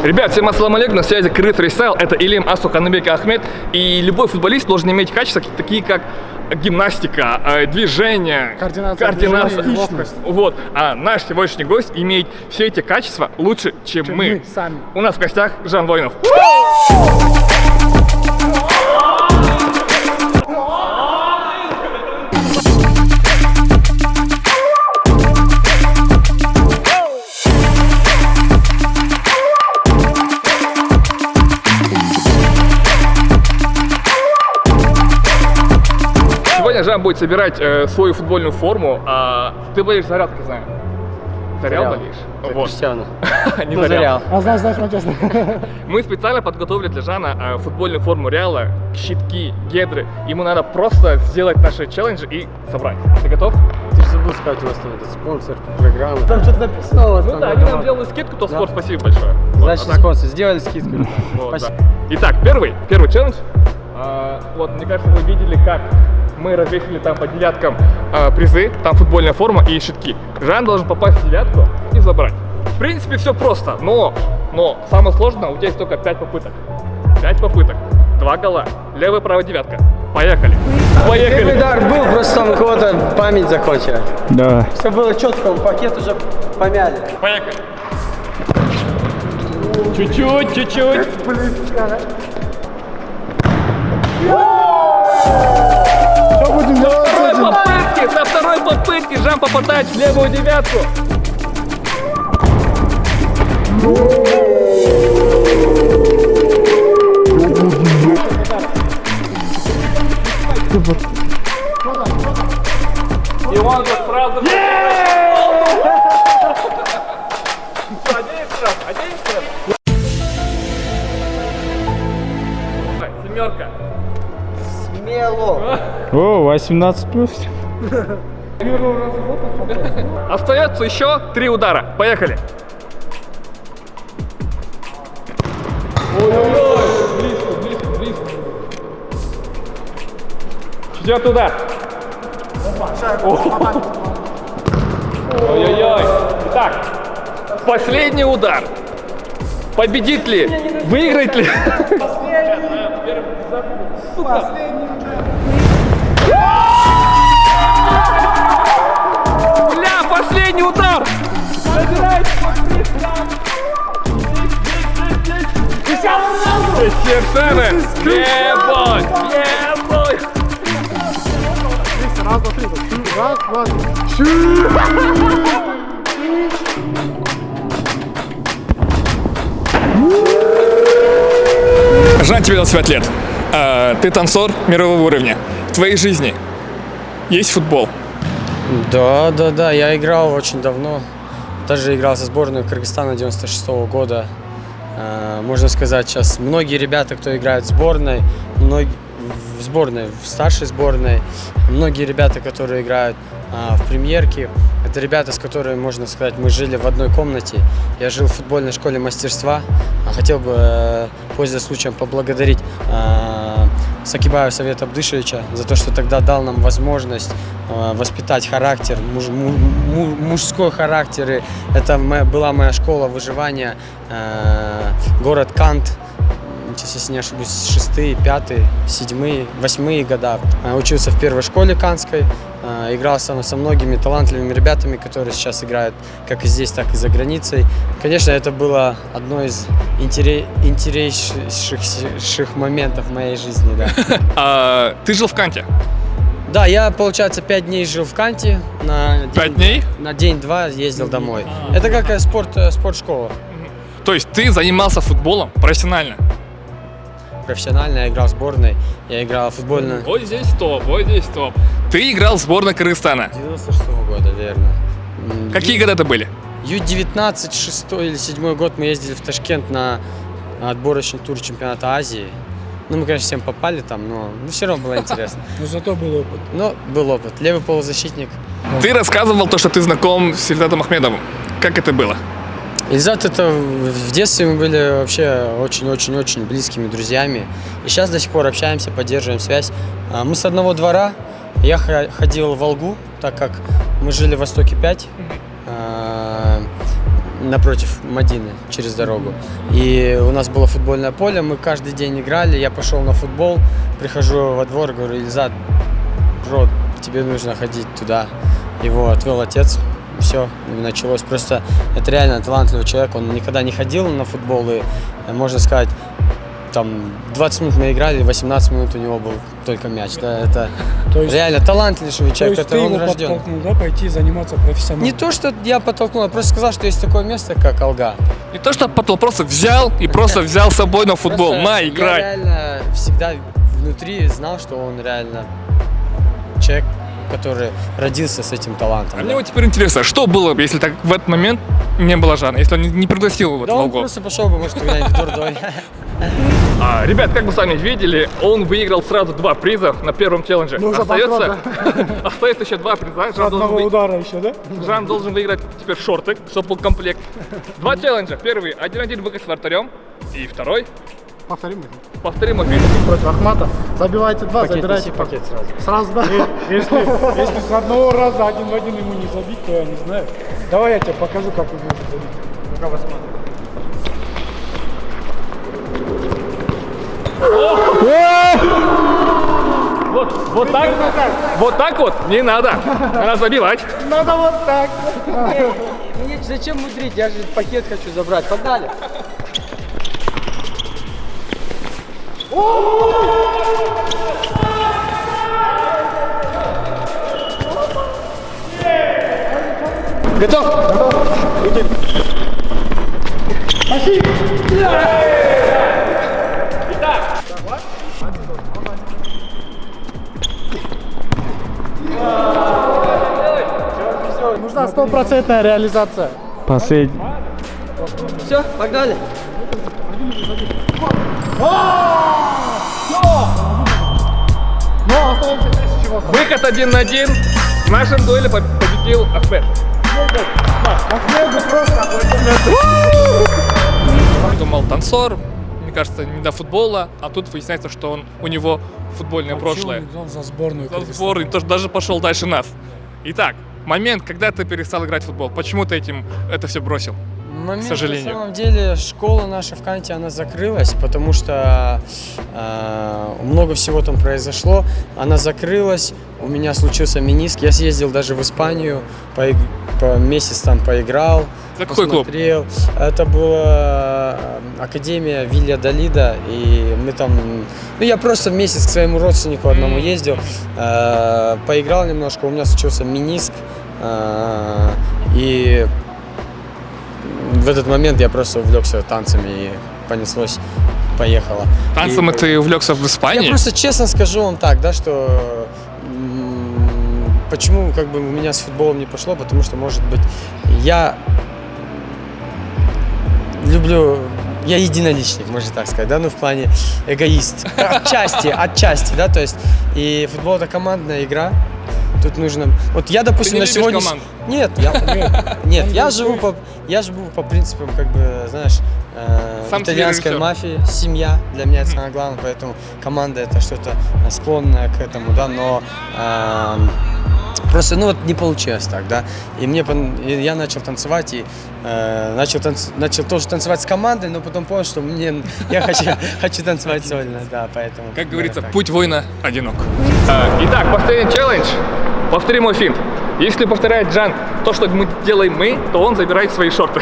Ребят, всем ассаламу алейкум, на связи Крыс Фристайл, это Илим Асуханбек Ахмед. И любой футболист должен иметь качества, такие как гимнастика, движение, координация, ловкость. Вот. А наш сегодняшний гость имеет все эти качества лучше, чем мы сами. У нас в гостях Жан Воинов. Сегодня Жан будет собирать свою футбольную форму. Ты болеешь за Реал, как я знаю. За Реал болеешь? Вот. Криштиану. Не за Реал. Знаешь, честно. Мы специально подготовили для Жана футбольную форму Реала, щитки, гедры. Ему надо просто сделать наши челленджи и собрать. Ты готов? Ты же забыл сказать, у вас там этот спонсор программы. Там что-то написано у вас. Ну да, они нам делают скидку, то спорт, спасибо большое. Значит, спонсор, сделали скидку. Вот, да. Итак, первый челлендж. Вот, мне кажется, вы видели, как мы развесили там по девяткам призы, там футбольная форма и щитки. Жан должен попасть в девятку и забрать. В принципе, все просто, но самое сложное, у тебя есть только 5 попыток. 5 попыток, 2 гола, левая, правая девятка. Поехали. Первый удар был, просто там у кого-то память закончила. Да. Все было четко, пакет уже помяли. Поехали. Чуть-чуть. Что будем делать с этим? Со второй попытки Жан попадает в левую девятку. И он же сразу... Один раз. Семерка. Смело. О, 18+. Остается еще 3 удара. Поехали. Ой-ой-ой, близко. 4-й удар. Ой-ой-ой. Итак, последний удар. Победит ли? Выиграет ли? Последний удар! Совершенно! Ебой! Раз, два, три. Раз, два, три. Жан, тебе 25 лет. Ты танцор мирового уровня. В твоей жизни есть футбол? Да, я играл очень давно. Даже играл за сборную Кыргызстана 96-го года. Можно сказать, сейчас многие ребята, кто играет в сборной, в старшей сборной, многие ребята, которые играют в премьерке, это ребята, с которыми, можно сказать, мы жили в одной комнате. Я жил в футбольной школе мастерства. Хотел бы, пользуясь случаем, поблагодарить Сакибаева Совета Абдышевича за то, что тогда дал нам возможность воспитать характер, мужской характер. И это была моя школа выживания, город Кант. Сейчас, если не ошибусь, 6-й, 5-й, 7-й, 8-й года. Учился в первой школе канской, играл со многими талантливыми ребятами, которые сейчас играют как и здесь, так и за границей. Конечно, это было одно из интереснейших моментов в моей жизни. Да. Ты жил в Канте? Да, я, получается, 5 дней жил в Канте. 5 дней? На день-два ездил домой. Это как спортшкола. То есть ты занимался футболом профессионально? Профессионально, я играл в сборной, я играл в футбольную. Вот здесь топ. Ты играл в сборной Кыргызстана? 96-го года, верно. Какие года это были? Ю-19, 6-й или 7-й год мы ездили в Ташкент на отборочный тур чемпионата Азии. Ну, мы, конечно, всем попали там, но все равно было интересно. Но зато был опыт. Был опыт. Левый полузащитник. Ты рассказывал то, что ты знаком с Ильзатом Ахмедовым. Как это было? Ильзат, это в детстве мы были вообще очень-очень-очень близкими друзьями. И сейчас до сих пор общаемся, поддерживаем связь. Мы с одного двора. Я ходил в Волгу, так как мы жили в Востоке 5. напротив Мадины, через дорогу. И у нас было футбольное поле, мы каждый день играли, я пошел на футбол, прихожу во двор, говорю: Ильзат, бро, тебе нужно ходить туда. Его отвел отец, все, началось. Просто это реально талантливый человек, он никогда не ходил на футбол, и, можно сказать, там 20 минут мы играли, 18 минут у него был только мяч. Да, это То есть- реально талантливый человек, То есть который ты он его рожден. подтолкнул, да, пойти заниматься профессионально? Не то, что я подтолкнул, я просто сказал, что есть такое место, как Алга. Не то, что потом просто взял и просто взял с собой на футбол. Просто На, я играй. реально всегда внутри знал, что он реально человек, который родился с этим талантом. А да. мне вот теперь интересно, что было бы, если так в этот момент не было Жана, если он не пригласил его Да в он Волгу? просто пошел бы, может, куда-нибудь в дурдой. Ребят, как вы сами видели, он выиграл сразу 2 приза на первом челлендже. Ну, уже Остается еще 2 приза. С одного удара еще, да? Жан должен выиграть теперь шорты, чтобы был комплект. 2 челленджа. Первый 1-1 выход с вратарем. И второй Повторим. повторим опять. Против Ахмата. Забивайте 2, Пакет, забирайте неси пакет сразу. Сразу, да. Если с одного раза один в один ему не забить, то я не знаю. Давай я тебе покажу, как он может забить. Пока посмотрим. Вот так вот не надо. Надо забивать. Надо вот так. Нет, зачем мудрить? Я же пакет хочу забрать. Погнали. Нужна стопроцентная реализация. Последний. Все, погнали. Но остаемся без чего-то. Выход 1-1. В нашем дуэле победил Ахмед. Я думал, танцор, мне кажется, не до футбола, а тут выясняется, что у него футбольное прошлое. Он за сборную. За сборную, тоже даже пошел дальше нас. Итак, момент, когда ты перестал играть в футбол. Почему ты это все бросил? Момент, К сожалению. На самом деле, школа наша в Канте, она закрылась, потому что много всего там произошло. Она закрылась, у меня случился мениск. Я съездил даже в Испанию, месяц там поиграл. За какой клуб? посмотрел. Это была академия Вилья Далида, и мы там... Ну, я просто месяц к своему родственнику одному ездил, поиграл немножко, у меня случился мениск, и в этот момент я просто увлекся танцами, и понеслось, поехало. Танцем И- ты увлекся в Испании? Я просто честно скажу вам так, да, что почему как бы у меня с футболом не пошло, потому что, может быть, я люблю, я единоличник, можно так сказать, да, ну в плане эгоист, отчасти, да, то есть и футбол это командная игра. Тут нужно. Вот я, допустим, не на любишь сегодня. команду? Нет, я живу по принципам, как бы, знаешь, Сам себе итальянской режиссер. мафии, семья для меня это самое главное, поэтому команда это что-то склонное к этому, да, но просто, ну вот не получилось так, да, и и я начал танцевать и начал тоже танцевать с командой, но потом понял, что я хочу танцевать сольно, да, поэтому. Как говорится, так. путь воина одинок. Итак, последний челлендж. Повтори мой финт. Если повторяет Жан то, что делаем мы, то он забирает свои шорты.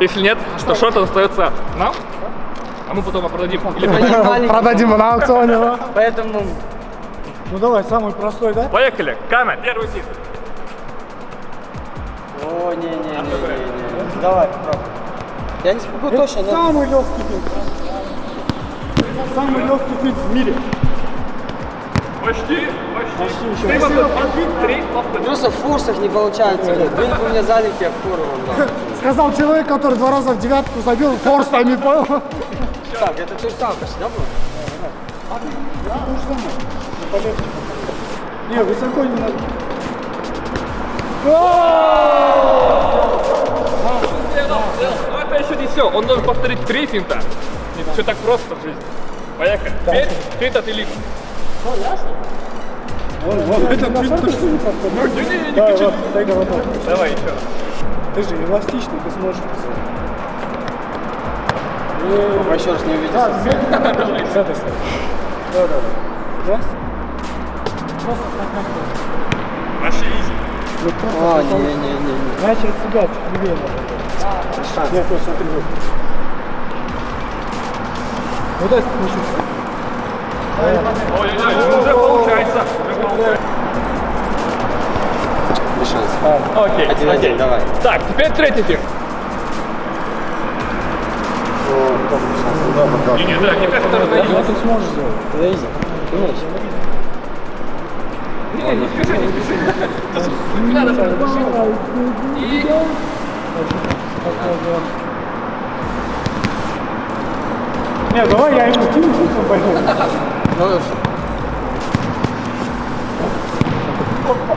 Если нет, то шорты остается нам, а мы потом продадим. Или Продадим на аукционе. Да? Поэтому Ну давай, самый простой, да? Поехали. Кана, первый финт. О, не. Давай, попробуй. Я не смогу точно, но... Самый легкий финт. Самый легкий финт в мире. Почти. еще. Три повтори. Просто в форсах не получается. Были бы у меня залики, я фору вам дал. Сказал человек, который 2 раза в девятку забил, форсами, понял? Так, это то же самое, почти, да, было? Не, высоко не надо. Но это еще не все. Он должен повторить 3 финта. Не все так просто в жизни. Поехали. Теперь финт от Элиты. Вон, этот финт точно не подходит. Не Давай, кричи. вот, дай головой. Давай еще. Ты же эластичный, ты сможешь писать. Пока еще раз не увидел. Да, с этой стороны. Да. Раз. Просто так. Вообще изи. Вот просто О, потом- не. Значит, сюда, чуть левее надо. Нет, вот смотри, вот. Вот это включи. Ой-ой-ой, уже получается. Без шансов. Окей, 1-1, окей. давай. Так, теперь третий тир. Не, да, мне кажется, это Да, ты сможешь сделать. Это изи. Умеешь? не спеши, не спеши. Не надо спешить. И... Не, давай я ему кину, пусть он пойдет. Ну,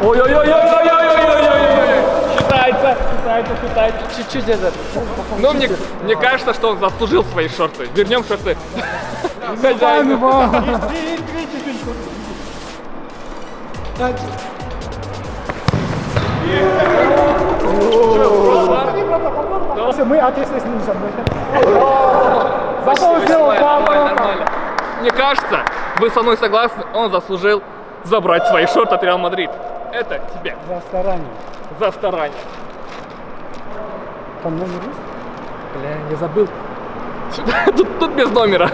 Ой-ой-ой-ой-ой-ой-ой-ой-ой! Считается. чуть-чуть это. Ну, мне кажется, что он заслужил свои шорты. Вернем шорты. Пойми, Хозяину. мама. Мы ответственность не несем. Зато он сделал Нормально, два нормально. Мне кажется, вы со мной согласны, он заслужил забрать свои шорты от Реал Мадрид. Это тебе За старание. за старание. Там номер есть? Бля, я забыл. Тут без номера.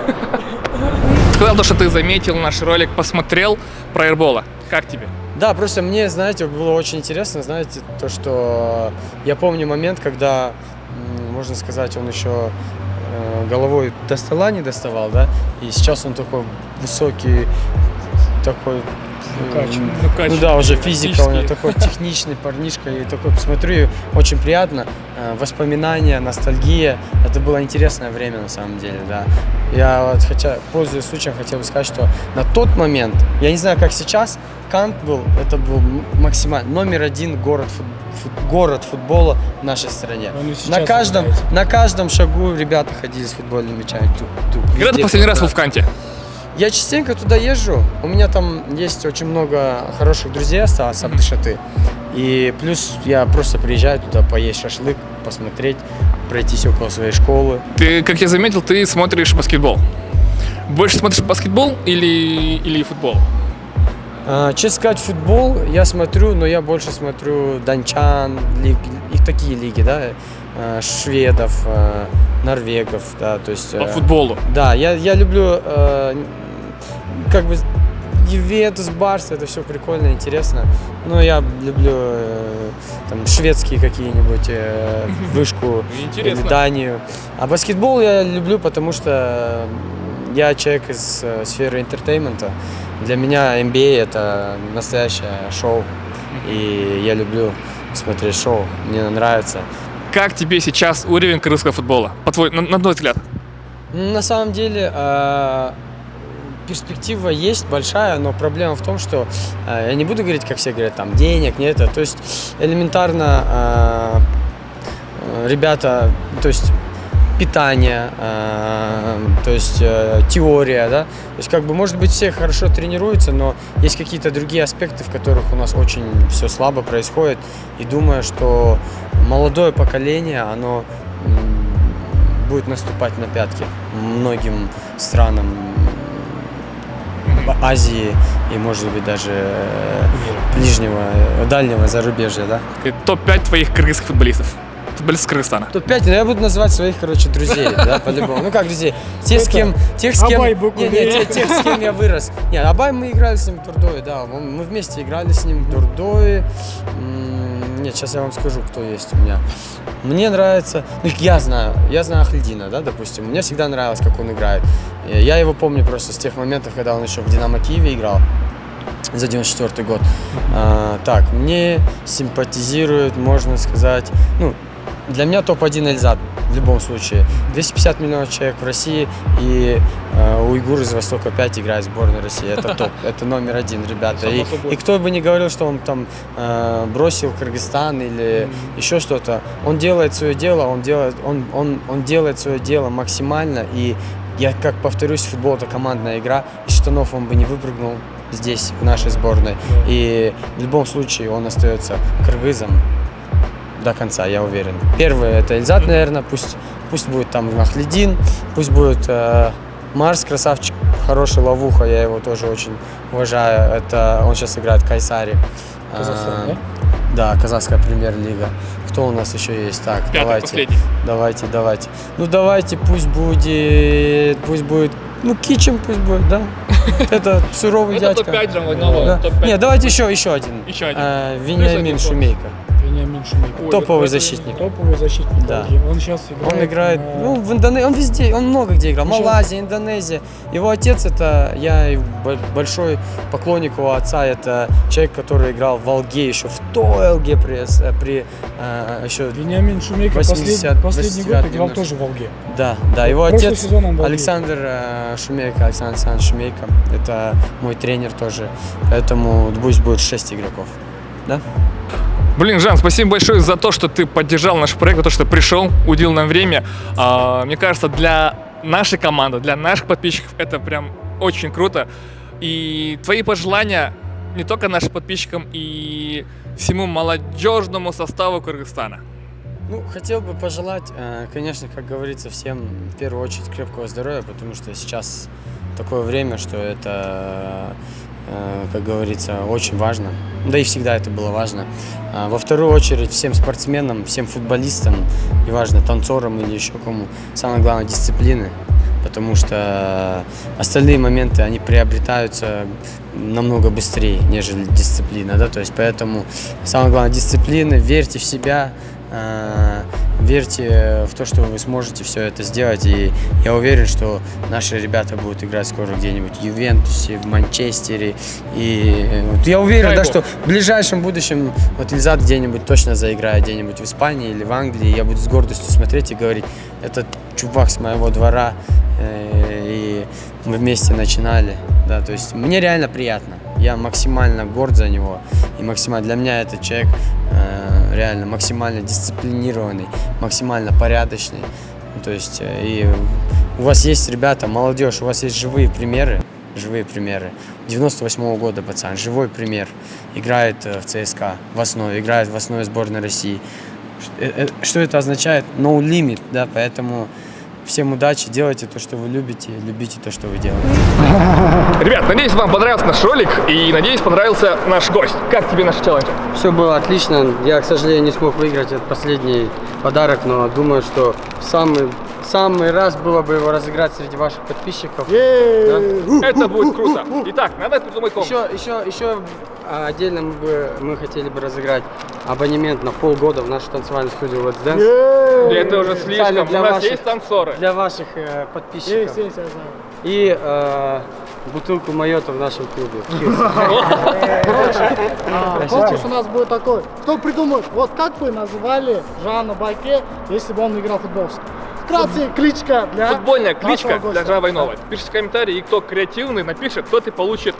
Сказал, что ты заметил наш ролик, посмотрел про Эрбола. Как тебе? Да, просто мне, знаете, было очень интересно, знаете, то, что я помню момент, когда, можно сказать, он еще головой до стола не доставал, да, и сейчас он такой высокий, такой, ну да, уже физика у него, такой техничный парнишка, и такой, посмотрю, и очень приятно, воспоминания, ностальгия, это было интересное время на самом деле, да. Я вот, хотя, пользуясь случаем, хотел бы сказать, что на тот момент, я не знаю, как сейчас, Кант был, это был максимально номер один город футбола в нашей стране. На каждом шагу ребята ходили с футбольными мячами. Когда ты последний раз был в Канте? Я частенько туда езжу. У меня там есть очень много хороших друзей осталось, Абдышаты. И плюс я просто приезжаю туда поесть шашлык, посмотреть, пройтись около своей школы. Ты, как я заметил, ты смотришь баскетбол. Больше смотришь баскетбол или футбол? Честно сказать, футбол я смотрю, но я больше смотрю дончан, их такие лиги, да, шведов, норвегов, да, то есть... По футболу? Да, я люблю, как бы, Ювентус, Барса, это все прикольно, интересно, но я люблю там шведские какие-нибудь, вышку или Интересно. Данию. А баскетбол я люблю, потому что я человек из сферы интертеймента. Для меня NBA это настоящее шоу, и я люблю смотреть шоу, мне нравится. Как тебе сейчас уровень кыргызского футбола, на твой взгляд? На самом деле перспектива есть большая, но проблема в том, что я не буду говорить, как все говорят, там денег, нет, то есть элементарно ребята, то есть питание, то есть теория, да, то есть как бы может быть все хорошо тренируются, но есть какие-то другие аспекты, в которых у нас очень все слабо происходит, и думаю, что молодое поколение, оно будет наступать на пятки многим странам Азии и, может быть, даже дальнего зарубежья, да. Топ-5 твоих кыргызских футболистов. Футболист Кыргызстана. Топ-5, но я буду называть своих, друзей, да, по-любому. Ну как друзей? Тех, с кем... тех, с кем я вырос. Нет, Абай мы играли с ним в Дурдое, да. Мы вместе играли с ним в Дурдое. Нет, сейчас я вам скажу, кто есть у меня. Мне нравится... Ну, я знаю Ахлидина, да, допустим. Мне всегда нравилось, как он играет. Я его помню просто с тех моментов, когда он еще в Динамо Киеве играл. За 94 год. Так, мне симпатизирует, можно сказать... Ну, для меня топ-1 Эльзад в любом случае. 250 миллионов человек в России, и уйгур из Востока 5 играет в сборной России. Это топ, это номер один, ребята. И кто бы ни говорил, что он там бросил Кыргызстан или еще что-то, он делает свое дело, он делает свое дело максимально. И я, как повторюсь, футбол — это командная игра, из штанов он бы не выпрыгнул здесь, в нашей сборной. И в любом случае он остается кыргызом. до конца, я уверен. Первый это Эльзат, наверное, пусть будет там Ахлидин, пусть будет Марс, красавчик, хороший ловуха, я его тоже очень уважаю. Это он сейчас играет в Кайсари. Казахстан, да? Да, казахская премьер-лига. Кто у нас еще есть? Так, Пятый, последний. давайте. Ну давайте, пусть будет, ну Кичем пусть будет, да? Это суровый Это дядька. топ-5 Жан Войнова, Да. топ-5. Нет, давайте еще один. Еще один. Вениамин Плюс один Шумейко. Вениамин Шумейко. Ой, Топовый это защитник. Топовый защитник. Да. Волги. Он сейчас играет. Он играет, на- ну, в Индонезии, он везде, он много где играл. Еще- Малайзия, Индонезия. Его отец я большой поклонник его отца, это человек, который играл в Волге еще в той ЛГ еще. Вениамин Шумейко 80, последний год 80, играл 90. тоже в Волге. Да, его Прошлый отец сезон он в Волге. Александр Шумейко, Александр Александрович Шумейко, это мой тренер тоже, поэтому пусть будет 6 игроков, да? Блин, Жан, спасибо большое за то, что ты поддержал наш проект, за то, что пришел, уделил нам время. Мне кажется, для нашей команды, для наших подписчиков это прям очень круто. И твои пожелания не только нашим подписчикам и всему молодежному составу Кыргызстана. Ну, хотел бы пожелать, конечно, как говорится, всем в первую очередь крепкого здоровья, потому что сейчас такое время, что это, как говорится, очень важно. Да и всегда это было важно. Во вторую очередь всем спортсменам, всем футболистам, неважно, танцорам или еще кому, самое главное дисциплины, потому что остальные моменты, они приобретаются намного быстрее, нежели дисциплина, да, то есть поэтому самое главное дисциплина, верьте в себя, верьте в то, что вы сможете все это сделать, и я уверен, что наши ребята будут играть скоро где-нибудь в Ювентусе, в Манчестере, и вот я уверен, Дай да, бог. что в ближайшем будущем вот Ильзат где-нибудь точно заиграет, где-нибудь в Испании или в Англии, я буду с гордостью смотреть и говорить, этот чувак с моего двора, и мы вместе начинали, да, то есть мне реально приятно, я максимально горд за него, и максимально для меня этот человек реально максимально дисциплинированный, максимально порядочный, то есть и у вас есть, ребята, молодежь, у вас есть живые примеры, 98-го года пацан, живой пример, играет в ЦСКА в основе, играет в основе сборной России. Что это означает? No limit, да, поэтому всем удачи, делайте то, что вы любите, любите то, что вы делаете. Ребят, надеюсь, вам понравился наш ролик и, надеюсь, понравился наш гость. Как тебе наш челлендж? Все было отлично. Я, к сожалению, не смог выиграть этот последний подарок, но думаю, что в самый раз было бы его разыграть среди ваших подписчиков. Это будет круто. Итак, надо придумать конкурс. Еще отдельно мы хотели бы разыграть абонемент на полгода в нашу танцевальную студию Let's Dance. Это уже слишком. У для нас ваших- есть танцоры. Для ваших подписчиков. Есть, я знаю. И бутылку майота в нашем клубе. Конкурс у нас будет такой. Кто придумает, вот как бы называли Жана Байке, если бы он играл в футбол? Вкратце, кличка для Футбольная нашего кличка гостя. для Жана Войнова. Пишите комментарии, и кто креативный напишет, тот и получит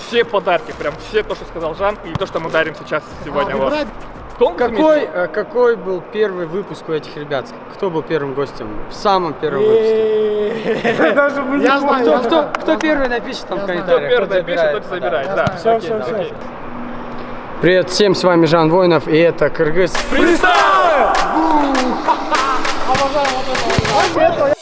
все подарки. Прям все то, что сказал Жан, и то, что мы дарим сейчас сегодня. Вот. Выбирать. Конкурс имеется? Какой был первый выпуск у этих ребят? Кто был первым гостем? В самом первом выпуске. Я знаю. Кто первый напишет там в Кто комментариях? первый напишет, тот и забирает. Да. Все, Окей, все, окей. Привет всем, с вами Жан Воинов, и это Кыргыз. Фристайл! Обожаю вот это.